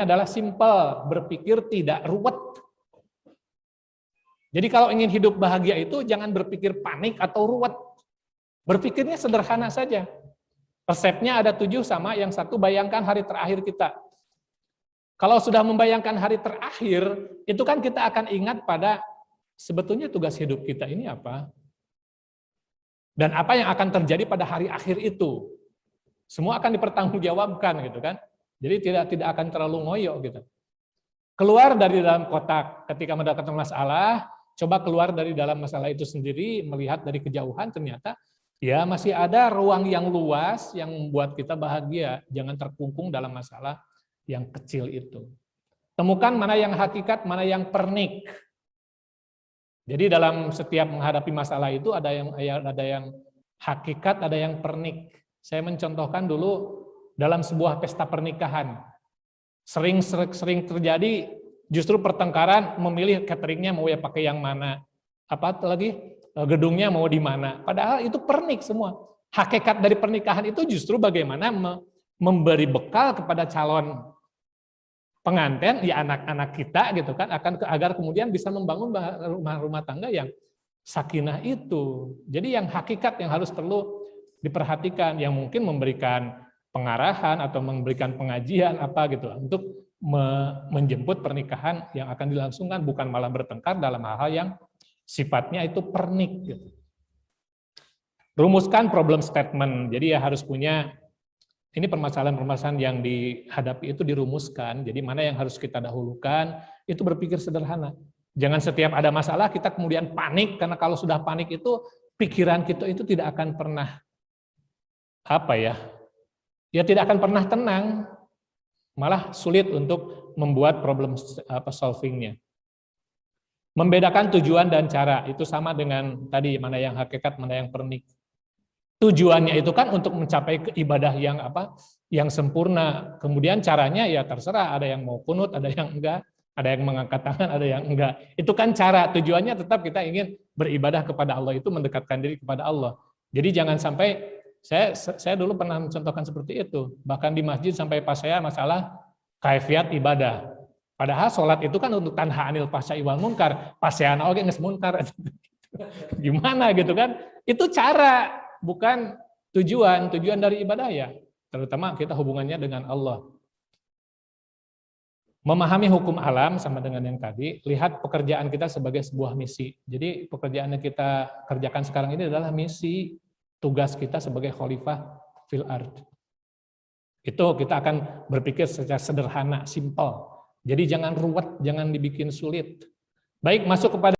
adalah simple, berpikir tidak ruwet. Jadi kalau ingin hidup bahagia itu jangan berpikir panik atau ruwet. Berpikirnya sederhana saja. Resepnya ada 7 sama, yang satu bayangkan hari terakhir kita. Kalau sudah membayangkan hari terakhir, itu kan kita akan ingat pada sebetulnya tugas hidup kita ini apa. Dan apa yang akan terjadi pada hari akhir itu. Semua akan dipertanggungjawabkan gitu kan. Jadi tidak akan terlalu ngoyo gitu. Keluar dari dalam kotak ketika mendapatkan masalah, coba keluar dari dalam masalah itu sendiri, melihat dari kejauhan ternyata ya masih ada ruang yang luas yang membuat kita bahagia. Jangan terkungkung dalam masalah yang kecil itu. Temukan mana yang hakikat, mana yang pernik. Jadi dalam setiap menghadapi masalah itu ada yang hakikat, ada yang pernik. Saya mencontohkan dulu dalam sebuah pesta pernikahan. Sering terjadi justru pertengkaran memilih cateringnya mau ya pakai yang mana. Apa lagi? Gedungnya mau di mana. Padahal itu pernik semua. Hakikat dari pernikahan itu justru bagaimana memberi bekal kepada calon pengantin, ya anak-anak kita gitu kan, agar kemudian bisa membangun rumah tangga yang sakinah itu. Jadi yang hakikat yang harus perlu diperhatikan, yang mungkin memberikan pengarahan atau memberikan pengajian apa gitu untuk menjemput pernikahan yang akan dilangsungkan, bukan malah bertengkar dalam hal-hal yang sifatnya itu pernik gitu. Rumuskan problem statement. Jadi ya harus punya ini permasalahan-permasalahan yang dihadapi itu dirumuskan. Jadi mana yang harus kita dahulukan, itu berpikir sederhana. Jangan setiap ada masalah kita kemudian panik, karena kalau sudah panik itu pikiran kita itu tidak akan pernah ya tidak akan pernah tenang, malah sulit untuk membuat problem solvingnya. Membedakan tujuan dan cara, itu sama dengan tadi, mana yang hakikat, mana yang pernik. Tujuannya itu kan untuk mencapai ibadah yang sempurna. Kemudian caranya ya terserah, ada yang mau kunut, ada yang enggak, ada yang mengangkat tangan, ada yang enggak. Itu kan cara, tujuannya tetap kita ingin beribadah kepada Allah, itu mendekatkan diri kepada Allah. Jadi jangan sampai, saya dulu pernah mencontohkan seperti itu, bahkan di masjid sampai pas saya masalah kaifiat ibadah. Padahal sholat itu kan untuk tanha anil fahsya'i wal munkar, paseana oge geus munkar. Gimana gitu kan? Itu cara, bukan tujuan. Tujuan dari ibadah ya, terutama kita hubungannya dengan Allah. Memahami hukum alam sama dengan yang tadi, lihat pekerjaan kita sebagai sebuah misi. Jadi pekerjaan yang kita kerjakan sekarang ini adalah misi, tugas kita sebagai khalifah fil ard. Itu kita akan berpikir secara sederhana, simple. Jadi jangan ruwet, jangan dibikin sulit. Baik, masuk kepada